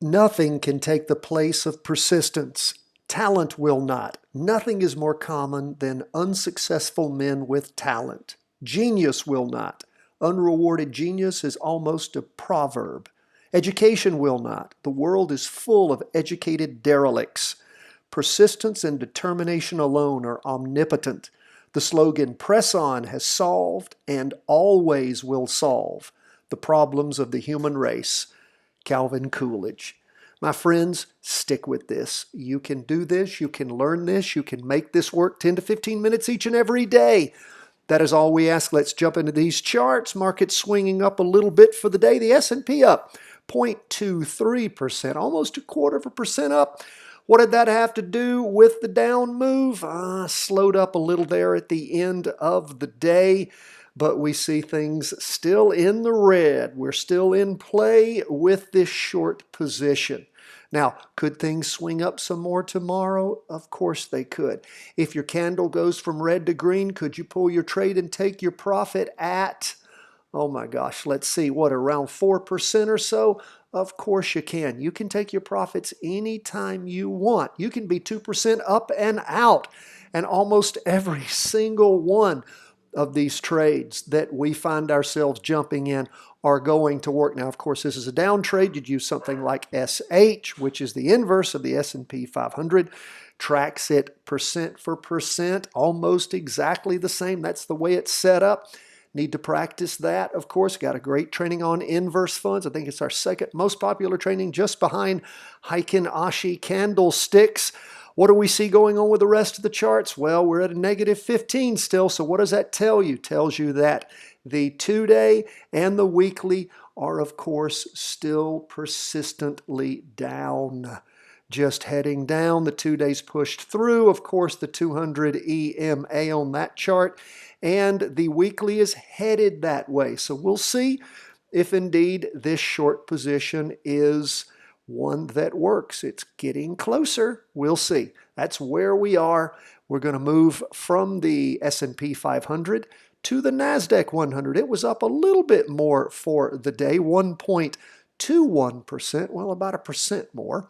Nothing can take the place of persistence. Talent will not. Nothing is more common than unsuccessful men with talent. Genius will not. Unrewarded genius is almost a proverb. Education will not. The world is full of educated derelicts. Persistence and determination alone are omnipotent. The slogan, "Press on," has solved and always will solve the problems of the human race. Calvin Coolidge. My friends, stick with this. You can do this. You can learn this. You can make this work 10 to 15 minutes each and every day. That is all we ask. Let's jump into these charts. Market swinging up a little bit for the day. The S&P up 0.23%, almost 1/4% up. What did that have to do with the down move? Slowed up a little there at the end of the day. But we see things still in the red. We're still in play with this short position. Now, could things swing up some more tomorrow? Of course they could. If your candle goes from red to green, could you pull your trade and take your profit at, oh my gosh, let's see, what, around 4% or so? Of course you can. You can take your profits anytime you want. You can be 2% up and out. And almost every single one of these trades that we find ourselves jumping in are going to work. Now, of course, this is a down trade. You'd use something like SH, which is the inverse of the S&P 500. Tracks it percent for percent, almost exactly the same. That's the way it's set up. Need to practice that, of course. Got a great training on inverse funds. I think it's our second most popular training, just behind Heiken Ashi candlesticks. What do we see going on with the rest of the charts? Well, we're at a -15 still, so what does that tell you? Tells you that the 2-day and the weekly are, of course, still persistently down. Just heading down. The 2 days pushed through. Of course, the 200 EMA on that chart, and the weekly is headed that way. So we'll see if indeed this short position is one that works. It's getting closer. We'll see. That's where we are. We're going to move from the S&P 500 to the NASDAQ 100. It was up a little bit more for the day, 1.21%, well, about 1% more.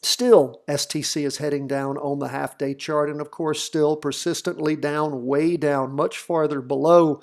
Still, STC is heading down on the half-day chart, and of course, still persistently down, way down, much farther below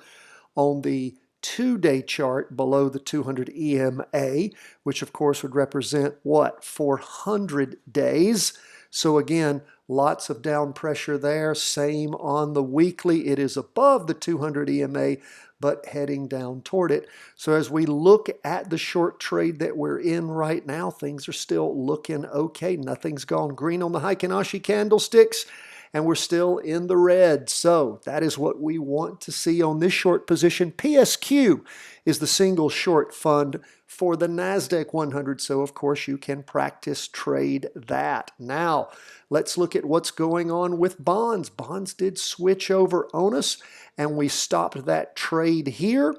on the 2-day chart, below the 200 EMA, which of course would represent what? 400 days. So again, lots of down pressure there. Same on the weekly. It is above the 200 EMA, but heading down toward it. So as we look at the short trade that we're in right now, things are still looking okay. Nothing's gone green on the Heiken Ashi candlesticks, and we're still in the red. So that is what we want to see on this short position. PSQ is the single short fund for the NASDAQ 100. So of course you can practice trade that. Now let's look at what's going on with bonds. Bonds did switch over on us, and we stopped that trade here.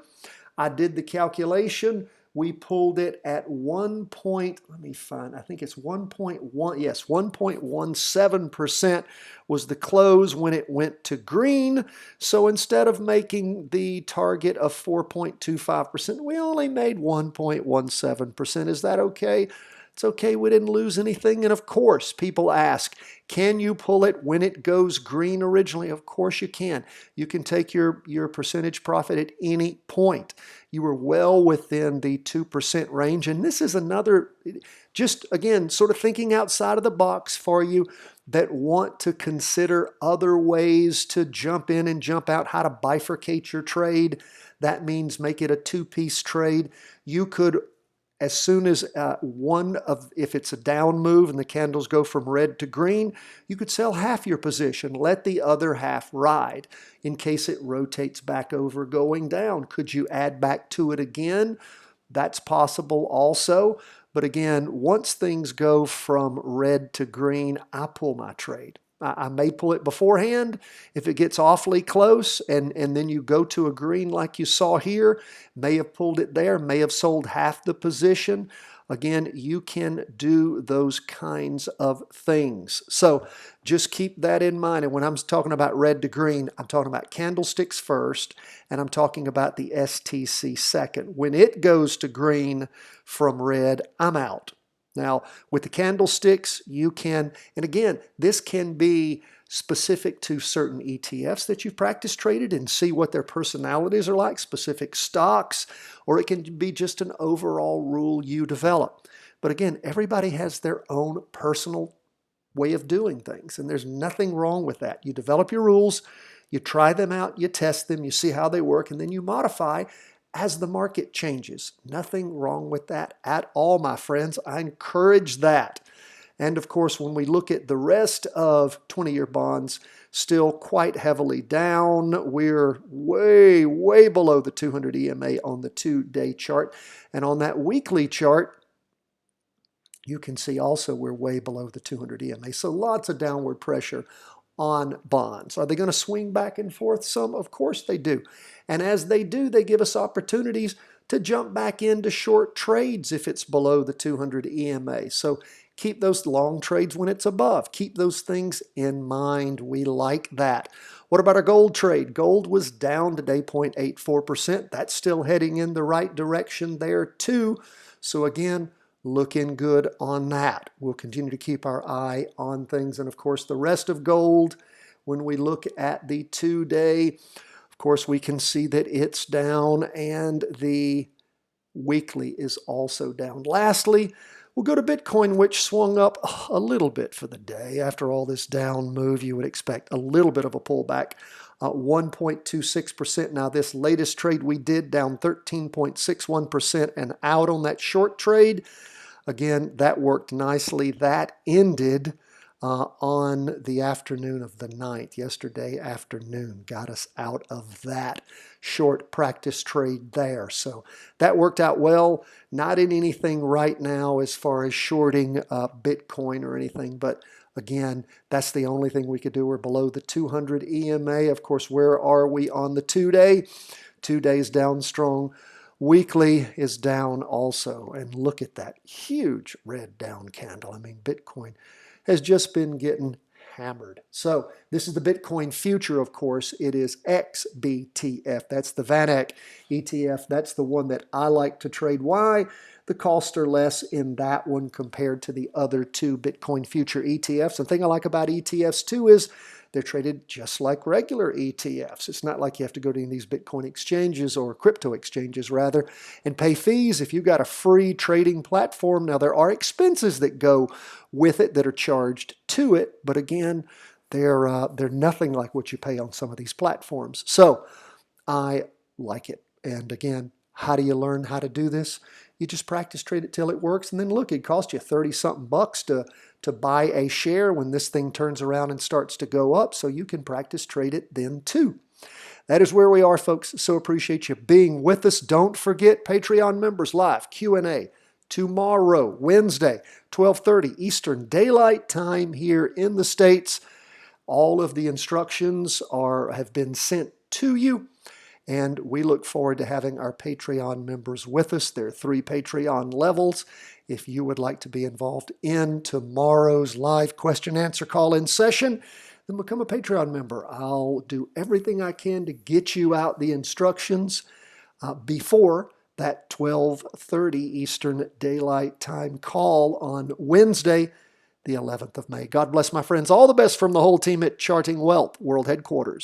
I did the calculation. We pulled it at 1.17% was the close when it went to green. So instead of making the target of 4.25%, we only made 1.17%. Is that okay? It's okay, we didn't lose anything. And of course, people ask, can you pull it when it goes green originally? Of course you can. You can take your percentage profit at any point. You were well within the 2% range. And this is another, just again, sort of thinking outside of the box for you that want to consider other ways to jump in and jump out, how to bifurcate your trade. That means make it a two-piece trade. You could, as soon as if it's a down move and the candles go from red to green, you could sell half your position, let the other half ride in case it rotates back over going down. Could you add back to it again? That's possible also. But again, once things go from red to green, I pull my trade. I may pull it beforehand if it gets awfully close, and then you go to a green like you saw here. May have pulled it there, may have sold half the position. Again, you can do those kinds of things. So just keep that in mind. And when I'm talking about red to green, I'm talking about candlesticks first, and I'm talking about the STC second. When it goes to green from red, I'm out. Now, with the candlesticks, you can, and again, this can be specific to certain ETFs that you've practice traded and see what their personalities are like, specific stocks, or it can be just an overall rule you develop. But again, everybody has their own personal way of doing things, and there's nothing wrong with that. You develop your rules, you try them out, you test them, you see how they work, and then you modify as the market changes. Nothing wrong with that at all, my friends. I encourage that. And of course, when we look at the rest of 20-year bonds, still quite heavily down. We're way, way below the 200 EMA on the 2-day chart. And on that weekly chart, you can see also we're way below the 200 EMA. So lots of downward pressure on bonds. Are they going to swing back and forth some? Of course they do. And as they do, they give us opportunities to jump back into short trades if it's below the 200 EMA. So keep those long trades when it's above. Keep those things in mind. We like that. What about our gold trade? Gold was down today 0.84%. That's still heading in the right direction there too. So again, looking good on that. We'll continue to keep our eye on things. And of course, the rest of gold, when we look at the 2-day, of course, we can see that it's down and the weekly is also down. Lastly, we'll go to Bitcoin, which swung up a little bit for the day. After all this down move, you would expect a little bit of a pullback. 1.26%. Now, this latest trade we did down 13.61% and out on that short trade. Again, that worked nicely. That ended on the afternoon of the 9th, yesterday afternoon. Got us out of that short practice trade there. So that worked out well. Not in anything right now as far as shorting Bitcoin or anything, but again, that's the only thing we could do. We're below the 200 EMA. Of course, where are we on the 2-day? 2 days down strong. Weekly is down also. And look at that huge red down candle. I mean, Bitcoin has just been getting hammered. So this is the Bitcoin future, of course. It is XBTF. That's the VanEck ETF. That's the one that I like to trade. Why? The costs are less in that one compared to the other two Bitcoin future ETFs. The thing I like about ETFs too is they're traded just like regular ETFs. It's not like you have to go to any of these Bitcoin exchanges or crypto exchanges rather and pay fees if you've got a free trading platform. Now there are expenses that go with it that are charged to it, but again, they're nothing like what you pay on some of these platforms. So I like it. And again, how do you learn how to do this? You just practice trade it till it works, and then look, it costs you 30-something bucks to buy a share when this thing turns around and starts to go up, so you can practice trade it then too. That is where we are, folks. So appreciate you being with us. Don't forget Patreon members live Q&A tomorrow, Wednesday, 12:30 Eastern Daylight Time here in the States. All of the instructions have been sent to you. And we look forward to having our Patreon members with us. There are 3 Patreon levels. If you would like to be involved in tomorrow's live question-answer call-in session, then become a Patreon member. I'll do everything I can to get you out the instructions before that 12:30 Eastern Daylight Time call on Wednesday, the 11th of May. God bless, my friends. All the best from the whole team at Charting Wealth World Headquarters.